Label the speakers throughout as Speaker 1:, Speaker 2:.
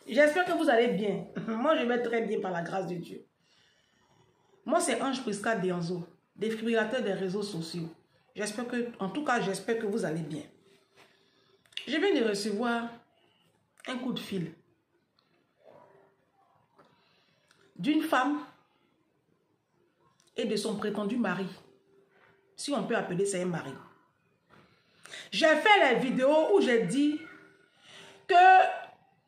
Speaker 1: J'espère que vous allez bien. Moi, je vais très bien par la grâce de Dieu. Moi, c'est Ange Prisca Dianzo, défibrillateur des réseaux sociaux. J'espère que, en tout cas, j'espère que vous allez bien. Je viens de recevoir un coup de fil d'une femme et de son prétendu mari. Si on peut appeler ça un mari. J'ai fait les vidéos où j'ai dit que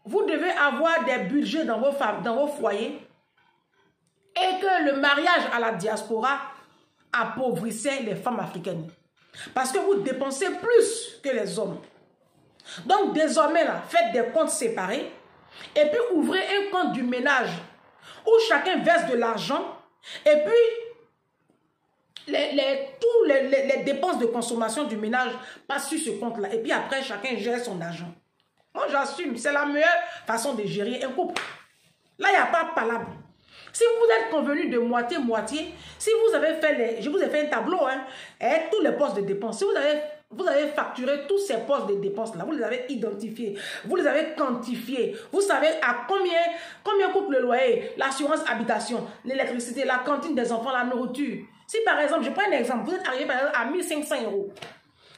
Speaker 1: vous devez avoir des budgets dans vos foyers et que le mariage à la diaspora appauvrissait les femmes africaines. Parce que vous dépensez plus que les hommes. Donc désormais, là, faites des comptes séparés et puis ouvrez un compte du ménage où chacun verse de l'argent et puis tous les dépenses de consommation du ménage passent sur ce compte-là. Et puis après, chacun gère son argent. Moi, j'assume. C'est la meilleure façon de gérer un couple. Là, il n'y a pas de palabre. Si vous êtes convenu de moitié-moitié, si vous avez fait je vous ai fait un tableau, hein, et tous les postes de dépenses. Si vous avez facturé tous ces postes de dépenses-là, vous les avez identifiés, vous les avez quantifiés, vous savez à combien coûte le loyer, l'assurance habitation, l'électricité, la cantine des enfants, la nourriture. Si par exemple, je prends un exemple, vous êtes arrivé par exemple à 1500 €,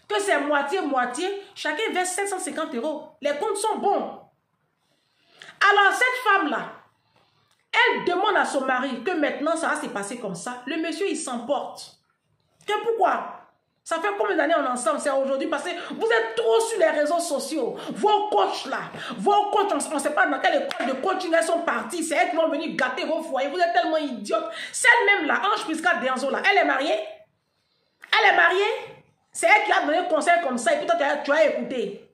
Speaker 1: que c'est moitié-moitié, chacun verse 750 €. Les comptes sont bons. Alors cette femme-là, elle demande à son mari que maintenant ça va se passer comme ça. Le monsieur, il s'emporte. Que pourquoi? Ça fait combien d'années on est ensemble? C'est aujourd'hui parce que vous êtes trop sur les réseaux sociaux. Vos coachs là, vos coachs, on ne sait pas dans quelle école de coaching elles sont parties. C'est elles qui vont venir gâter vos foyers. Vous êtes tellement idiotes. Celle-même là, Ange Prisca Dianzo là, elle est mariée. Elle est mariée. C'est elle qui a donné conseil comme ça et puis toi tu as écouté.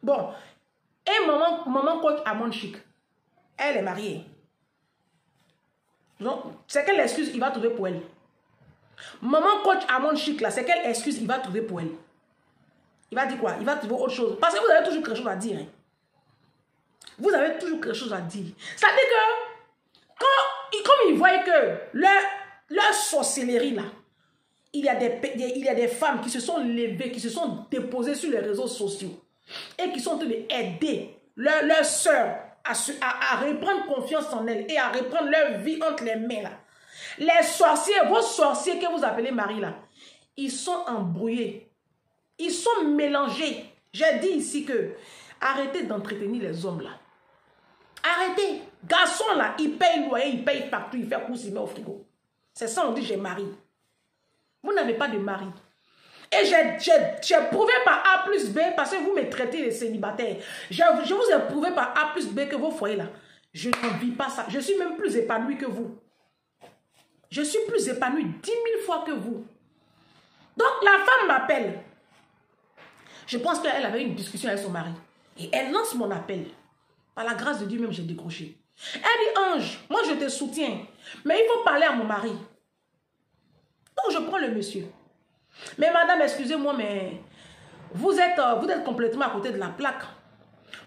Speaker 1: Bon, et maman coach Amon Chic, elle est mariée. Donc, c'est quelle excuse il va trouver pour elle? Maman coach Amon Chic là, c'est quelle excuse il va trouver pour elle? Il va dire quoi? Il va trouver autre chose. Parce que vous avez toujours quelque chose à dire. Hein? Vous avez toujours quelque chose à dire. Ça veut dire que, comme ils voient que leur sorcellerie là, il y a des femmes qui se sont levées, qui se sont déposées sur les réseaux sociaux et qui sont en train d'aider leurs sœurs à reprendre confiance en elles et à reprendre leur vie entre les mains. Là. Les sorciers, vos sorciers que vous appelez Marie, là, ils sont embrouillés. Ils sont mélangés. J'ai dit ici que arrêtez d'entretenir les hommes là. Arrêtez. Garçon là, il paye loyer, il paye facture, il fait course, il met au frigo. C'est ça on dit j'ai mari. Vous n'avez pas de mari. Et j'ai prouvé par A plus B, parce que vous me traitez de célibataire. Je vous ai prouvé par A plus B que vos foyers là, je ne vis pas ça. Je suis même plus épanouie que vous. Je suis plus épanouie 10 000 fois que vous. Donc la femme m'appelle. Je pense qu'elle avait une discussion avec son mari. Et elle lance mon appel. Par la grâce de Dieu même, j'ai décroché. Elle dit, Ange, moi je te soutiens. Mais il faut parler à mon mari. Donc je prends le monsieur. Mais madame, excusez-moi, mais vous êtes complètement à côté de la plaque.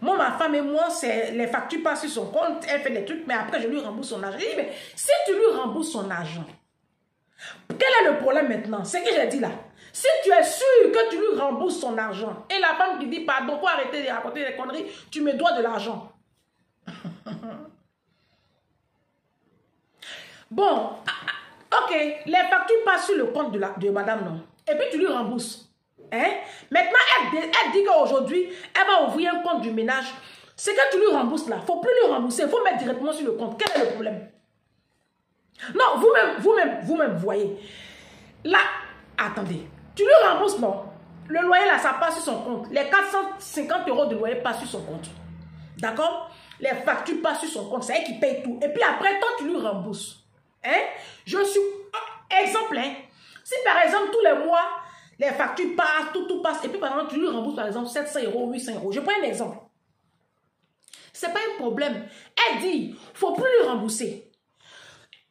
Speaker 1: Moi, ma femme et moi, les factures passent sur son compte, elle fait des trucs, mais après je lui rembourse son argent. Je dis, mais si tu lui rembourses son argent, quel est le problème maintenant? C'est ce que j'ai dit là. Si tu es sûr que tu lui rembourses son argent, et la femme qui dit, pardon, pour arrêter de raconter des conneries, tu me dois de l'argent. Bon, ok, les factures passent sur le compte de madame, non? Et puis tu lui rembourses. Hein? Maintenant, elle dit qu'aujourd'hui, elle va ouvrir un compte du ménage. C'est que tu lui rembourses là. Il ne faut plus lui rembourser. Il faut mettre directement sur le compte. Quel est le problème? Non, vous-même, voyez. Là, attendez. Tu lui rembourses, non? Le loyer là, ça passe sur son compte. Les 450 € de loyer passent sur son compte. D'accord? Les factures passent sur son compte. C'est elle qui paye tout. Et puis après, toi, tu lui rembourses. Hein? Je suis... Exemple, hein? Si par exemple, tous les mois, les factures passent, tout passe, et puis par exemple, tu lui rembourses par exemple 700 €, 800 €. Je prends un exemple. Ce n'est pas un problème. Elle dit, il ne faut plus lui rembourser.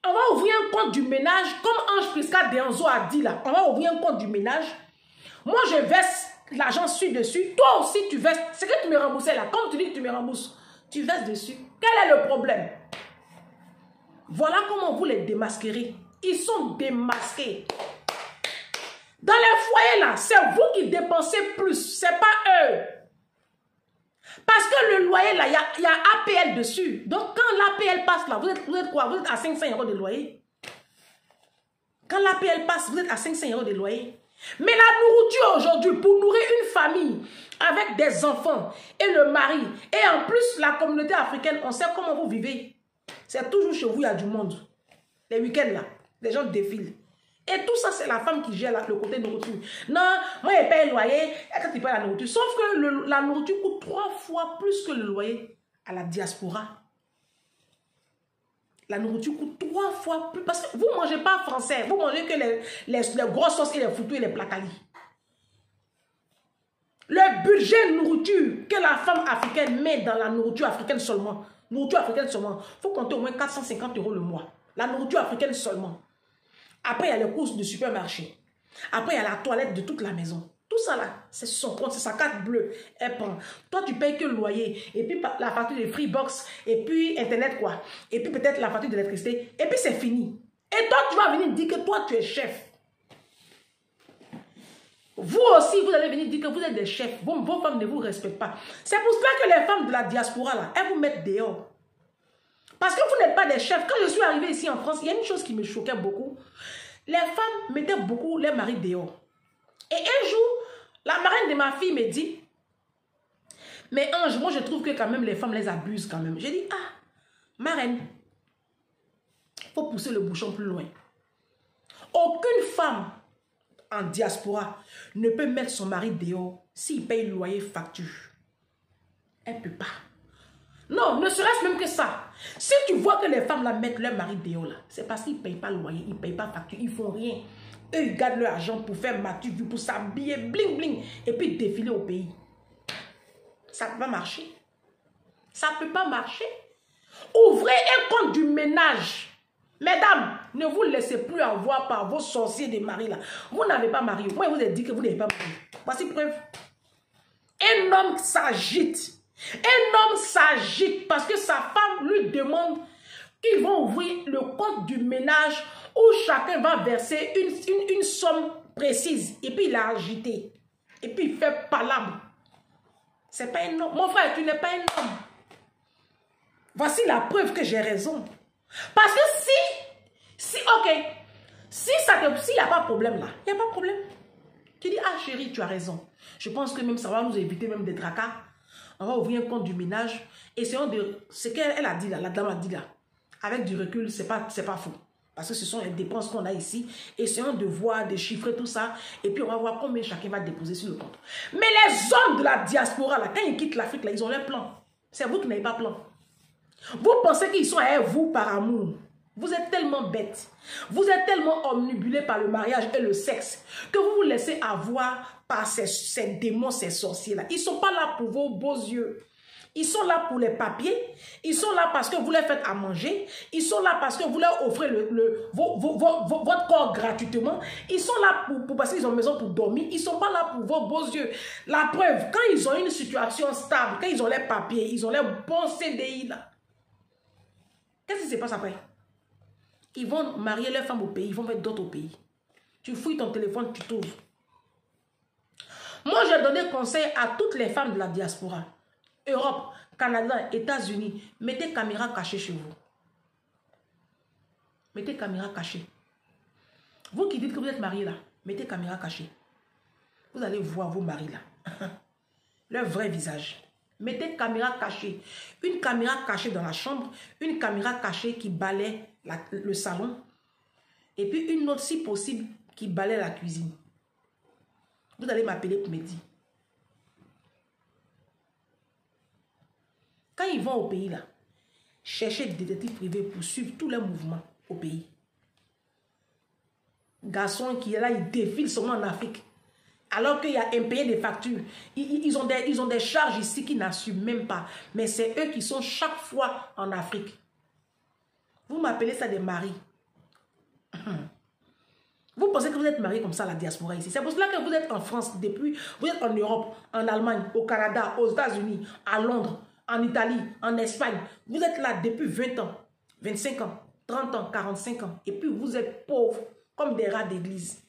Speaker 1: On va ouvrir un compte du ménage, comme Ange Prisca Dianzo a dit là. On va ouvrir un compte du ménage. Moi, je verse l'argent dessus. Toi aussi, tu verses. C'est que tu me remboursais là. Comme tu dis que tu me rembourses, tu verses dessus. Quel est le problème? Voilà comment vous les démasquerez. Ils sont démasqués. Dans les foyers là, c'est vous qui dépensez plus, c'est pas eux. Parce que le loyer là, il y a APL dessus. Donc quand l'APL passe là, vous êtes quoi? Vous êtes à 500 € de loyer. Quand l'APL passe, vous êtes à 500 € de loyer. Mais la nourriture aujourd'hui, pour nourrir une famille avec des enfants et le mari, et en plus la communauté africaine, on sait comment vous vivez. C'est toujours chez vous, il y a du monde. Les week-ends là, les gens défilent. Et tout ça, c'est la femme qui gère le côté nourriture. Non, moi, je paye le loyer, et quand tu payes la nourriture. Sauf que la nourriture coûte 3 fois plus que le loyer à la diaspora. La nourriture coûte 3 fois plus. Parce que vous ne mangez pas français. Vous mangez que les grosses sauces et les foutous et les placalis. Le budget nourriture que la femme africaine met dans la nourriture africaine seulement. Nourriture africaine seulement. Il faut compter au moins 450 € le mois. La nourriture africaine seulement. Après, il y a les courses du supermarché. Après, il y a la toilette de toute la maison. Tout ça là, c'est son compte, c'est sa carte bleue. Elle prend. Toi, tu payes que le loyer. Et puis la facture de Freebox. Et puis Internet quoi. Et puis peut-être la facture d'électricité. Et puis c'est fini. Et toi, tu vas venir dire que toi, tu es chef. Vous aussi, vous allez venir dire que vous êtes des chefs. Vos femmes ne vous respectent pas. C'est pour cela que les femmes de la diaspora là, elles vous mettent dehors. Parce que vous n'êtes pas des chefs. Quand je suis arrivée ici en France, il y a une chose qui me choquait beaucoup. Les femmes mettaient beaucoup les maris dehors. Et un jour, la marraine de ma fille me dit, mais Ange, moi je trouve que quand même les femmes les abusent quand même. J'ai dit, ah, marraine, il faut pousser le bouchon plus loin. Aucune femme en diaspora ne peut mettre son mari dehors s'il paye le loyer facture. Elle ne peut pas. Non, ne serait-ce même que ça. Si tu vois que les femmes là mettent leur mari dehors là, c'est parce qu'ils ne payent pas le loyer, ils ne payent pas facture, ils ne font rien. Eux, ils gardent leur argent pour faire matu, pour s'habiller, bling bling, et puis défiler au pays. Ça ne peut pas marcher. Ça ne peut pas marcher. Ouvrez un compte du ménage. Mesdames, ne vous laissez plus avoir par vos sorciers de mari là. Vous n'avez pas marié. Moi, je vous ai dit que vous n'avez pas marié. Voici preuve. Un homme s'agite. Un homme s'agite parce que sa femme lui demande qu'ils vont ouvrir le compte du ménage où chacun va verser une somme précise. Et puis il a agité. Et puis il fait palabre. C'est pas un homme. Mon frère, tu n'es pas un homme. Voici la preuve que j'ai raison. Parce que si ok, s'il n'y a pas de problème là, il n'y a pas de problème. Tu dis, ah chérie, tu as raison. Je pense que même ça va nous éviter même des tracas. On va ouvrir un compte du ménage. Essayons de... Ce qu'elle a dit là, la dame a dit là, avec du recul, c'est pas faux. Parce que ce sont les dépenses qu'on a ici. Essayons de voir, de chiffrer tout ça. Et puis on va voir combien chacun va déposer sur le compte. Mais les hommes de la diaspora, là, quand ils quittent l'Afrique, là, ils ont leur plan. C'est vous qui n'avez pas plan. Vous pensez qu'ils sont avec vous par amour. Vous êtes tellement bêtes. Vous êtes tellement omnibulés par le mariage et le sexe que vous vous laissez avoir par ces démons, ces sorciers-là. Ils ne sont pas là pour vos beaux yeux. Ils sont là pour les papiers. Ils sont là parce que vous les faites à manger. Ils sont là parce que vous leur offrez votre corps gratuitement. Ils sont là pour parce qu'ils ont une maison pour dormir. Ils ne sont pas là pour vos beaux yeux. La preuve, quand ils ont une situation stable, quand ils ont les papiers, ils ont les bons CDI là. Qu'est-ce qui se passe après? Ils vont marier leurs femmes au pays, ils vont mettre d'autres au pays. Tu fouilles ton téléphone, tu t'ouvres. Moi, j'ai donné conseil à toutes les femmes de la diaspora. Europe, Canada, États-Unis. Mettez caméra cachée chez vous. Mettez caméra cachée. Vous qui dites que vous êtes mariés là, mettez caméra cachée. Vous allez voir vos maris là. Leur vrai visage. Mettez caméra cachée. Une caméra cachée dans la chambre. Une caméra cachée qui balaie le salon. Et puis une autre, si possible, qui balaie la cuisine. Vous allez m'appeler pour me dire. Quand ils vont au pays là, cherchez des détectives privés pour suivre tous les mouvements au pays. Garçons qui est là, ils défilent seulement en Afrique. Alors qu'il y a impayé des factures. Ils ont des charges ici qu'ils n'assument même pas. Mais c'est eux qui sont chaque fois en Afrique. Vous m'appelez ça des maris. Vous pensez que vous êtes mariés comme ça à la diaspora ici. C'est pour cela que vous êtes en France depuis. Vous êtes en Europe, en Allemagne, au Canada, aux États-Unis, à Londres, en Italie, en Espagne. Vous êtes là depuis 20 ans, 25 ans, 30 ans, 45 ans. Et puis vous êtes pauvres comme des rats d'église.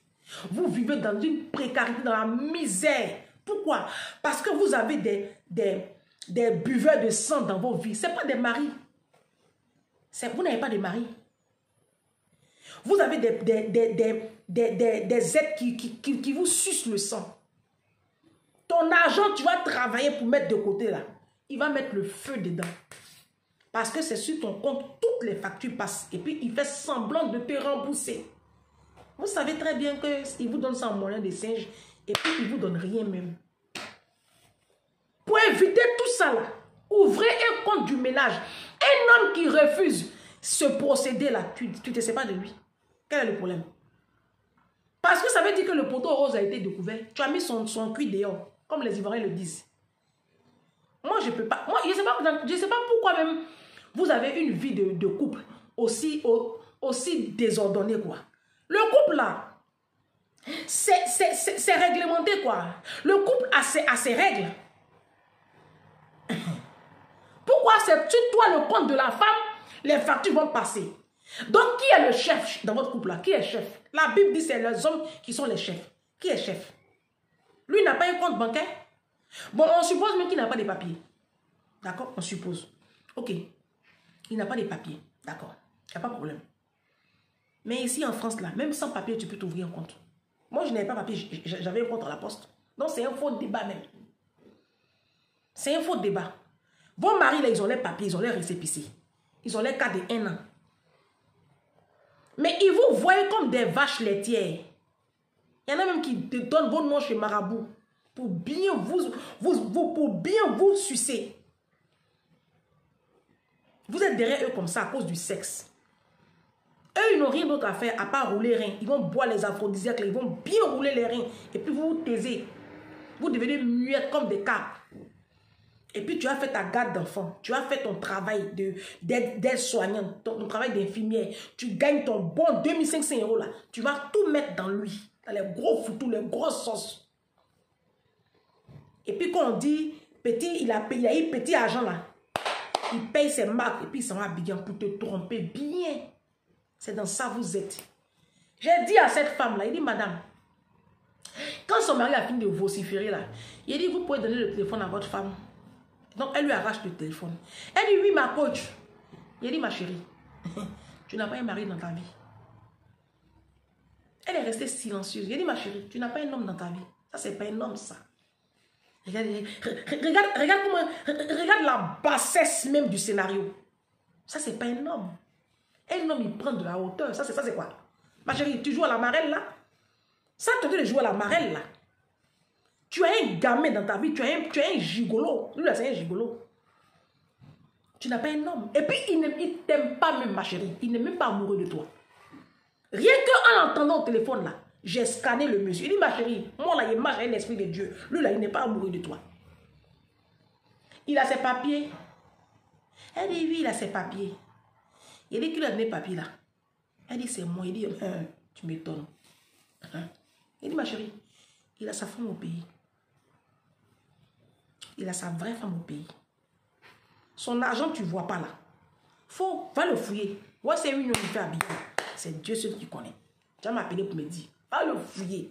Speaker 1: Vous vivez dans une précarité, dans la misère. Pourquoi? Parce que vous avez des buveurs de sang dans vos vies. Ce n'est pas des maris. Vous n'avez pas de mari. Vous avez des êtres qui vous sucent le sang. Ton argent, tu vas travailler pour mettre de côté là. Il va mettre le feu dedans. Parce que c'est sur ton compte, toutes les factures passent. Et puis, il fait semblant de te rembourser. Vous savez très bien qu'il vous donne ça en moyen de singe. Et puis, il ne vous donne rien même. Pour éviter tout ça là, ouvrez un compte du ménage. Un homme qui refuse ce procédé-là, tu ne te sais pas de lui. Quel est le problème? Parce que ça veut dire que le poteau rose a été découvert. Tu as mis son cuir dehors, comme les Ivoiriens le disent. Moi, je ne peux pas. Moi, je ne sais pas pourquoi même vous avez une vie de couple aussi désordonnée, quoi. Le couple, là, c'est réglementé, quoi. Le couple a ses règles. Pourquoi c'est sur toi le compte de la femme, les factures vont passer? Donc, qui est le chef dans votre couple-là? Qui est chef? La Bible dit que c'est les hommes qui sont les chefs. Qui est chef? Lui n'a pas un compte bancaire? Bon, on suppose même qu'il n'a pas de papiers. D'accord? On suppose. Ok. Il n'a pas de papiers. D'accord. Il n'y a pas de problème. Mais ici en France, là, même sans papier, tu peux t'ouvrir un compte. Moi, je n'avais pas de papier. J'avais un compte à la poste. Donc, c'est un faux débat même. C'est un faux débat. Vos maris, là, ils ont les papiers, ils ont les récépissés. Ils ont les cas de 1 an. Mais ils vous voient comme des vaches laitières. Il y en a même qui te donnent vos noms chez Marabout pour bien vous sucer. Vous êtes derrière eux comme ça à cause du sexe. Eux, ils n'ont rien d'autre à faire à part rouler les reins. Ils vont boire les aphrodisiaques, ils vont bien rouler les reins. Et puis vous vous taisez. Vous devenez muette comme des carpes. Et puis tu as fait ta garde d'enfant. Tu as fait ton travail d'aide-soignante, ton travail d'infirmière. Tu gagnes ton bon 2500 € là. Tu vas tout mettre dans lui. Dans les gros foutous, les grosses sauces. Et puis quand on dit, petit, il a eu petit argent là. Il paye ses marques et puis il s'en va bien pour te tromper bien. C'est dans ça vous êtes. J'ai dit à cette femme-là, il dit, madame, quand son mari a fini de vociférer là, il dit, vous pouvez donner le téléphone à votre femme. Donc, elle lui arrache le téléphone. Elle dit, oui, ma coach. Il dit, ma chérie, tu n'as pas un mari dans ta vie. Elle est restée silencieuse. Il dit, ma chérie, tu n'as pas un homme dans ta vie. Ça, c'est pas un homme, ça. Regarde la bassesse même du scénario. Ça, c'est pas un homme. Un homme, il prend de la hauteur. Ça, c'est quoi? Ma chérie, tu joues à la marelle, là? Ça te dit de jouer à la marelle, là. Tu as un gamin dans ta vie, tu as un gigolo. Lui, là, c'est un gigolo. Tu n'as pas un homme. Et puis, il ne t'aime pas même, ma chérie. Il n'est même pas amoureux de toi. Rien qu'en entendant au téléphone, là, j'ai scanné le monsieur. Il dit, ma chérie, moi, là, il marche avec l'esprit de Dieu. Lui, là, il n'est pas amoureux de toi. Il a ses papiers. Elle dit, oui, il a ses papiers. Il dit qu'il a des papiers, là. Elle dit, c'est moi. Il dit, tu m'étonnes. Il dit, ma chérie, il a sa femme au pays. Il a sa vraie femme au pays. Son argent, tu ne vois pas là. Va le fouiller. Ouais, c'est une qui fait habiller. C'est Dieu seul qui connaît. Tu vas m'appeler pour me dire. Va le fouiller.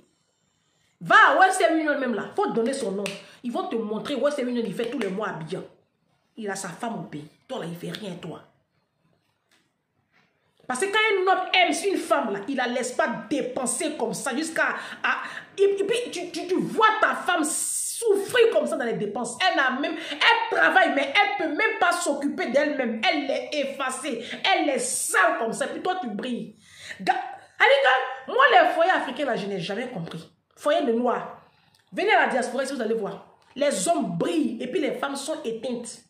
Speaker 1: Va, ouais, c'est une même là. Il faut donner son nom. Ils vont te montrer. Ouais, c'est une qui fait tous les mois habillants. Il a sa femme au pays. Toi là, il ne fait rien, toi. Parce que quand un homme aime une femme, là, il ne la laisse pas dépenser comme ça jusqu'à... Et puis, tu vois ta femme souffrir comme ça dans les dépenses. Elle travaille, mais elle ne peut même pas s'occuper d'elle-même. Elle est effacée. Elle est sale comme ça. Puis toi, tu brilles. Moi, les foyers africains, là, je n'ai jamais compris. Foyer de noirs. Venez à la diaspora, si vous allez voir. Les hommes brillent et puis les femmes sont éteintes.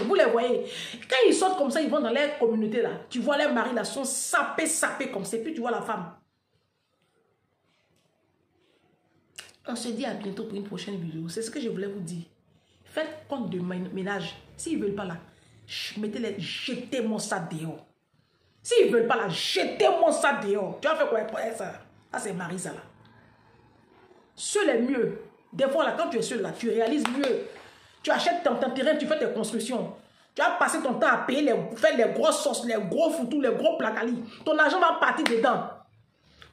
Speaker 1: Vous les voyez. Quand ils sortent comme ça, ils vont dans leur communauté là. Tu vois les maris là sont sapés comme ça. Puis tu vois la femme. On se dit à bientôt pour une prochaine vidéo. C'est ce que je voulais vous dire. Faites compte de ménage. S'ils ne veulent pas là, jetez-moi ça dehors. S'ils ne veulent pas là, jetez-moi ça dehors. Tu vas faire quoi pour ça? Ça c'est Marisa là. Seul est mieux. Des fois là, quand tu es seul là, tu réalises mieux. Tu achètes ton terrain, tu fais tes constructions. Tu vas passer ton temps à payer, faire les grosses sauces, les gros foutous, les gros placalis. Ton argent va partir dedans.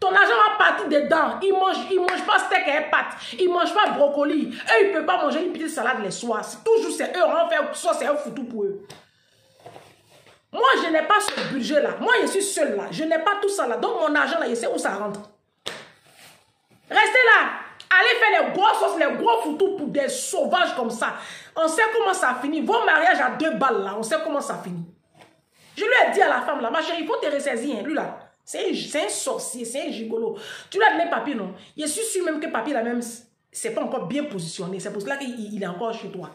Speaker 1: Ton argent va partir dedans. Il mange pas steak et pâtes. Il mange pas brocoli. Eux, ils peuvent pas manger une petite salade les soirs. Toujours c'est eux, on va faire ça, c'est un foutu pour eux. Moi, je n'ai pas ce budget-là. Moi, je suis seule là. Je n'ai pas tout ça là. Donc, mon argent là, je sais où ça rentre. Restez là. Allez faire les gros sauces, les gros foutus pour des sauvages comme ça. On sait comment ça finit. Vos mariages à 2 balles là, on sait comment ça finit. Je lui ai dit à la femme là, ma chérie, il faut te ressaisir. Hein. Lui là, c'est un sorcier, c'est un gigolo. Tu lui as donné papier, non? Je suis sûr même que papier là même, c'est pas encore bien positionné. C'est pour cela qu'il est encore chez toi.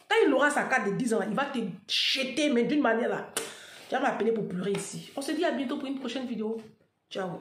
Speaker 1: Quand il aura sa carte de 10 ans, il va te jeter, mais d'une manière là. Tu vas m'appeler pour pleurer ici. On se dit à bientôt pour une prochaine vidéo. Ciao.